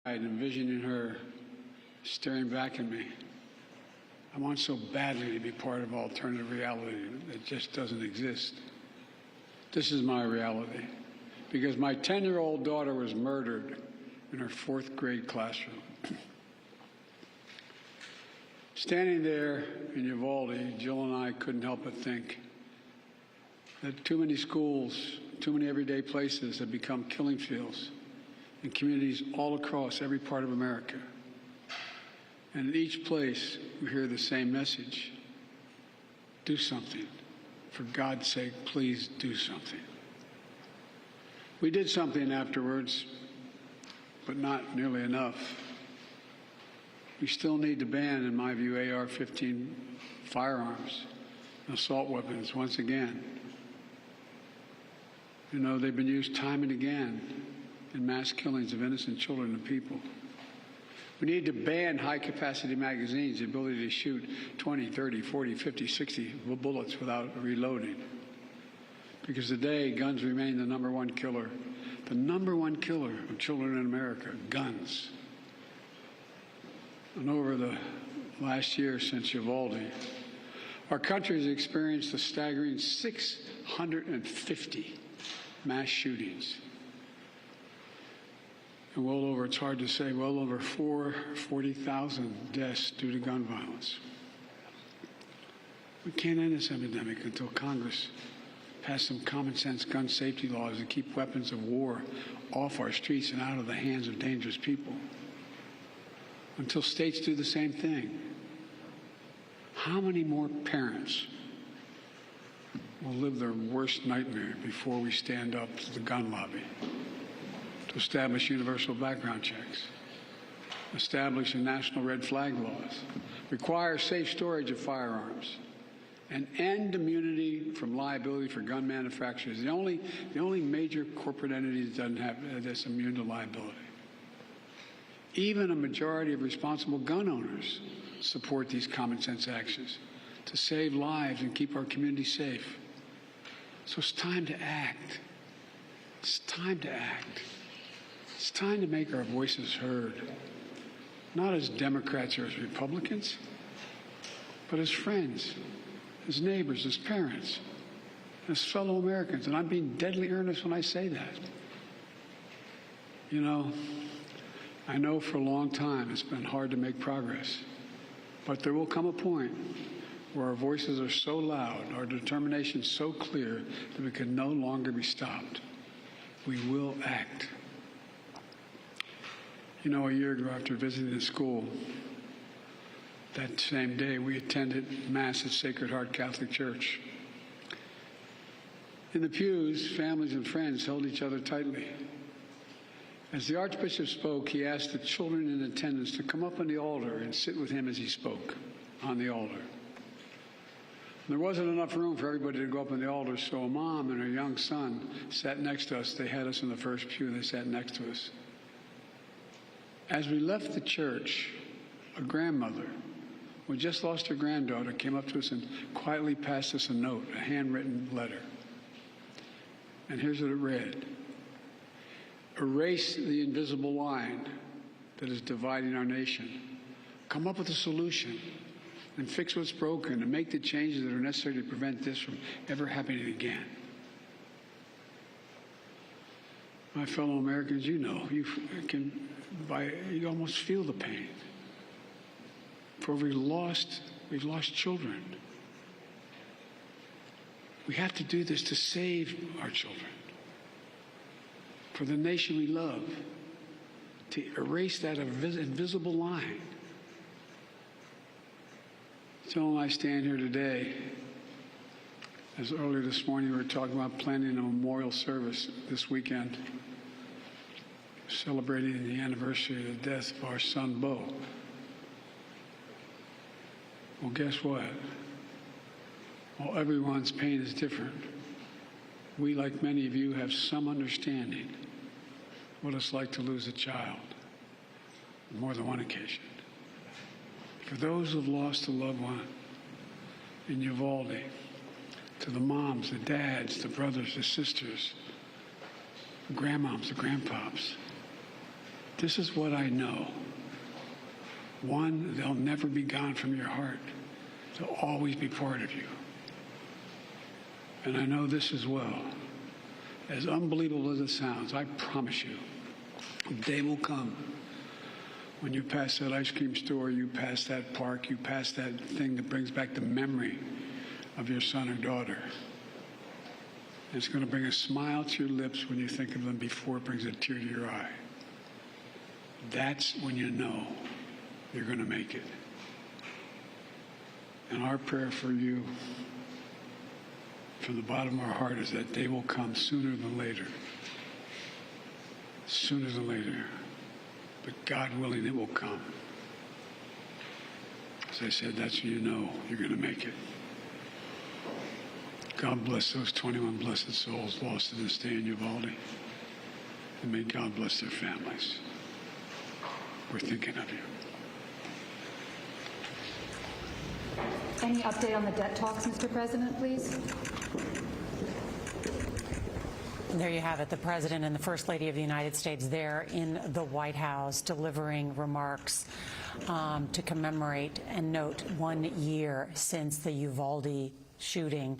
And envisioning her staring back at me. I want so badly to be part of alternative reality that just doesn't exist. This is my reality, because my 10-year-old daughter was murdered in her 4th grade classroom. Standing there in Uvalde, Jill and I couldn't help but think that too many schools, too many everyday places have become killing fields in communities all across every part of America. And in each place, we hear the same message. Do something. For God's sake, please do something. We did something afterwards, but not nearly enough. We still need to ban, in my view, AR-15 firearms and assault weapons once again. You know, they've been used time and again in mass killings of innocent children and people. We need to ban high-capacity magazines, the ability to shoot 20, 30, 40, 50, 60 bullets without reloading. Because today, guns remain the number one killer of children in America, guns. And over the last year since Uvalde, our country has experienced a staggering 650 mass shootings. And it's hard to say, well over 40,000 deaths due to gun violence. We can't end this epidemic until Congress pass some common sense gun safety laws to keep weapons of war off our streets and out of the hands of dangerous people. Until states do the same thing. How many more parents will live their worst nightmare before we stand up to the gun lobby? To establish universal background checks, establish national red flag laws, require safe storage of firearms, and end immunity from liability for gun manufacturers. The only major corporate entity that's immune to liability. Even a majority of responsible gun owners support these common sense actions to save lives and keep our community safe. So it's time to act. It's time to act. It's time to make our voices heard, not as Democrats or as Republicans, but as friends, as neighbors, as parents, as fellow Americans. And I'm being deadly earnest when I say that. You know, I know for a long time it's been hard to make progress, but there will come a point where our voices are so loud, our determination so clear that we can no longer be stopped. We will act. You know, a year ago, after visiting the school, that same day we attended Mass at Sacred Heart Catholic Church. In the pews, families and friends held each other tightly. As the Archbishop spoke, he asked the children in attendance to come up on the altar and sit with him as he spoke on the altar. There wasn't enough room for everybody to go up on the altar, so a mom and her young son sat next to us. They had us in the first pew. They sat next to us. As we left the church, a grandmother who had just lost her granddaughter came up to us and quietly passed us a note, a handwritten letter. And here's what it read. Erase the invisible line that is dividing our nation. Come up with a solution and fix what's broken and make the changes that are necessary to prevent this from ever happening again. My fellow Americans, you know, you almost feel the pain. For we've lost children. We have to do this to save our children. For the nation we love, to erase that invisible line. Jill and I stand here today, as earlier this morning we were talking about planning a memorial service this weekend, celebrating the anniversary of the death of our son, Bo. Well, guess what? While everyone's pain is different, we, like many of you, have some understanding what it's like to lose a child on more than one occasion. For those who've lost a loved one in Uvalde, to the moms, the dads, the brothers, the sisters, the grandmoms, the grandpops, This is what I know. One, they'll never be gone from your heart. They'll always be part of you. And I know this as well. As unbelievable as it sounds, I promise you, a day will come when you pass that ice cream store, you pass that park, you pass that thing that brings back the memory of your son or daughter. And it's going to bring a smile to your lips when you think of them before it brings a tear to your eye. That's when you know you're going to make it. And our prayer for you from the bottom of our heart is that day will come sooner than later. Sooner than later. But God willing, it will come. As I said, that's when you know you're going to make it. God bless those 21 blessed souls lost in this day in Uvalde. And may God bless their families. We're thinking of you. Any update on the debt talks, Mr. President, please? There you have it, the President and the First Lady of the United States there in the White House delivering remarks to commemorate and note 1 year since the Uvalde shooting,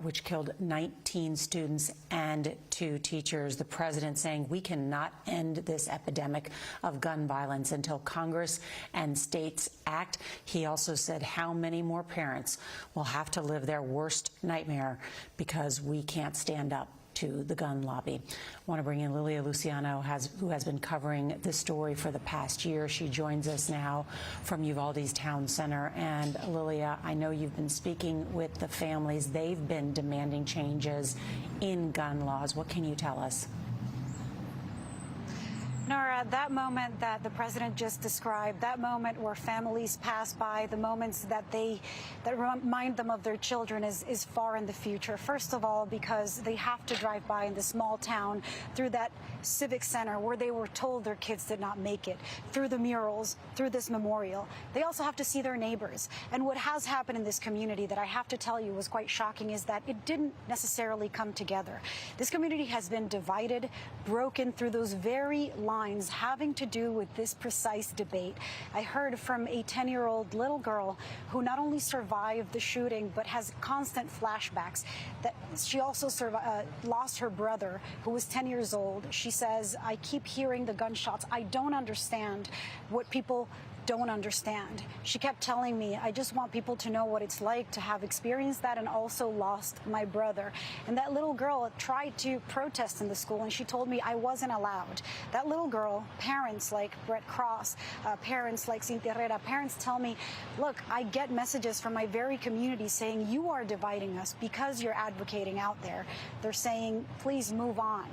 which killed 19 students and 2 teachers. The President saying we cannot end this epidemic of gun violence until Congress and states act. He also said how many more parents will have to live their worst nightmare because we can't stand up to the gun lobby. I want to bring in Lilia Luciano, who has been covering this story for the past year. She joins us now from Uvalde's town center. And Lilia, I know you've been speaking with the families. They've been demanding changes in gun laws. What can you tell us? Nora, that moment that the president just described, that moment where families pass by, the moments that remind them of their children is far in the future. First of all, because they have to drive by in this small town through that civic center where they were told their kids did not make it, through the murals, through this memorial. They also have to see their neighbors. And what has happened in this community that I have to tell you was quite shocking is that it didn't necessarily come together. This community has been divided, broken through those very lines having to do with this precise debate. I heard from a 10-year-old little girl who not only survived the shooting but has constant flashbacks. That she also lost her brother, who was 10 years old. She says, I keep hearing the gunshots. I don't understand what people don't understand. She kept telling me, I just want people to know what it's like to have experienced that and also lost my brother. And that little girl tried to protest in the school, and she told me I wasn't allowed. That little girl, parents like Brett Cross, parents like Cynthia Herrera, parents tell me, look, I get messages from my very community saying you are dividing us because you're advocating out there. They're saying, please move on.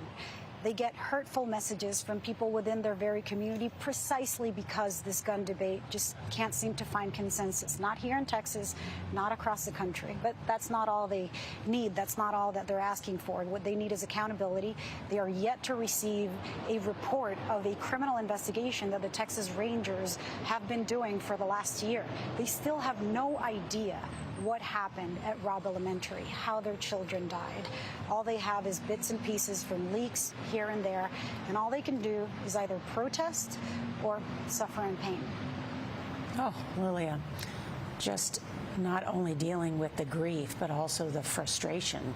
They get hurtful messages from people within their very community precisely because this gun debate just can't seem to find consensus. Not here in Texas, not across the country. But that's not all they need. That's not all that they're asking for. What they need is accountability. They are yet to receive a report of a criminal investigation that the Texas Rangers have been doing for the last year. They still have no idea what happened at Robb Elementary, how their children died. All they have is bits and pieces from leaks here and there, and all they can do is either protest or suffer in pain. Oh, Lilia, just not only dealing with the grief, but also the frustration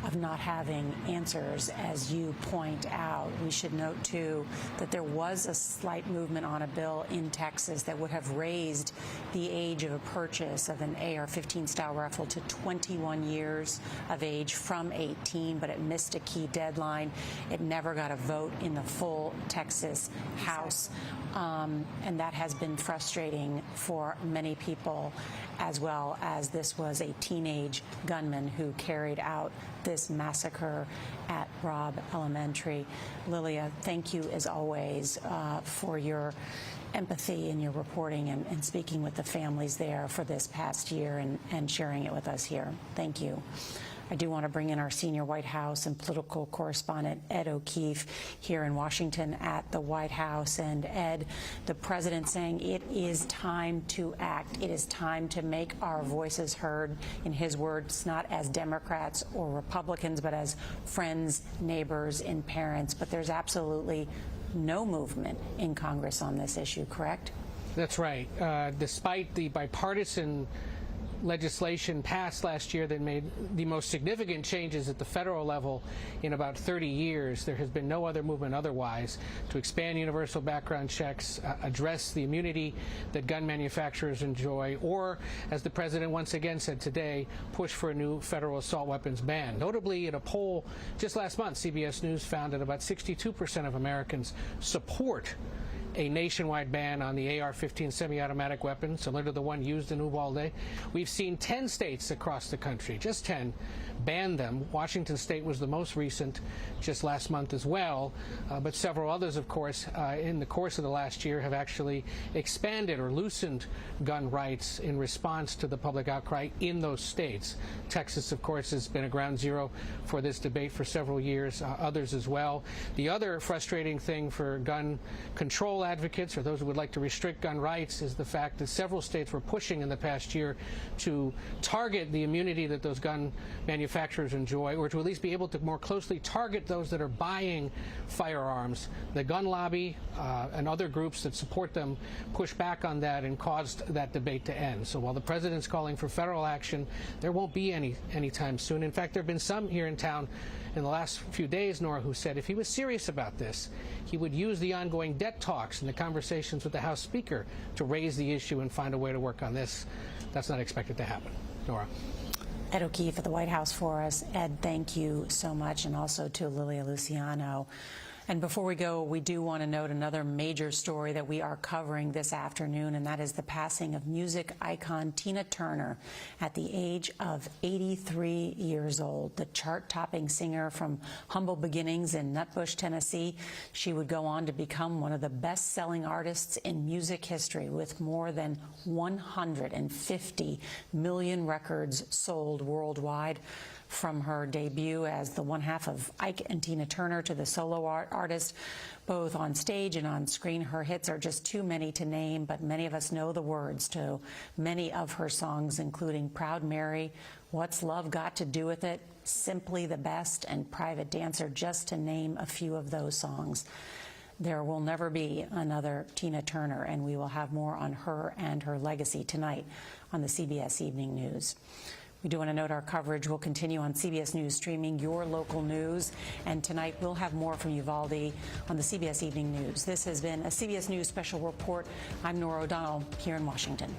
of not having answers, as you point out. We should note, too, that there was a slight movement on a bill in Texas that would have raised the age of a purchase of an AR-15 style rifle to 21 years of age from 18, but it missed a key deadline. It never got a vote in the full Texas House, and that has been frustrating for many people, as well as this was a teenage gunman who carried out this massacre at Robb Elementary. Lilia, thank you as always for your empathy and your reporting and speaking with the families there for this past year and sharing it with us here. Thank you. I do want to bring in our senior White House and political correspondent, Ed O'Keefe, here in Washington at the White House. And Ed, the president saying it is time to act. It is time to make our voices heard, in his words, not as Democrats or Republicans, but as friends, neighbors, and parents. But there's absolutely no movement in Congress on this issue, correct? That's right. Despite the bipartisan legislation passed last year that made the most significant changes at the federal level in about 30 years, there has been no other movement otherwise to expand universal background checks, address the immunity that gun manufacturers enjoy, or, as the president once again said today, push for a new federal assault weapons ban. Notably, in a poll just last month, CBS News found that about 62% of Americans support a nationwide ban on the AR-15 semi-automatic weapon, similar to the one used in Uvalde. We've seen 10 states across the country, just 10, ban them. Washington State was the most recent just last month as well, but several others, of course, in the course of the last year have actually expanded or loosened gun rights in response to the public outcry in those states. Texas, of course, has been a ground zero for this debate for several years, others as well. The other frustrating thing for gun control advocates, or those who would like to restrict gun rights, is the fact that several states were pushing in the past year to target the immunity that those gun manufacturers enjoy, or to at least be able to more closely target those that are buying firearms. The gun lobby and other groups that support them pushed back on that and caused that debate to end. So while the president's calling for federal action, there won't be any anytime soon. In fact, there have been some here in town in the last few days, Nora, who said if he was serious about this, he would use the ongoing debt talks and the conversations with the House Speaker to raise the issue and find a way to work on this. That's not expected to happen. Nora. Ed O'Keefe at the White House for us. Ed, thank you so much, and also to Lilia Luciano. And before we go, we do want to note another major story that we are covering this afternoon, and that is the passing of music icon Tina Turner at the age of 83 years old. The chart-topping singer from humble beginnings in Nutbush, Tennessee, she would go on to become one of the best-selling artists in music history, with more than 150 million records sold worldwide. From her debut as the one half of Ike and Tina Turner to the solo artist, both on stage and on screen, her hits are just too many to name, but many of us know the words to many of her songs, including Proud Mary, What's Love Got to Do With It, Simply the Best, and Private Dancer, just to name a few of those songs. There will never be another Tina Turner, and we will have more on her and her legacy tonight on the CBS Evening News. We do want to note our coverage will continue on CBS News streaming, your local news. And tonight we'll have more from Uvalde on the CBS Evening News. This has been a CBS News special report. I'm Nora O'Donnell here in Washington.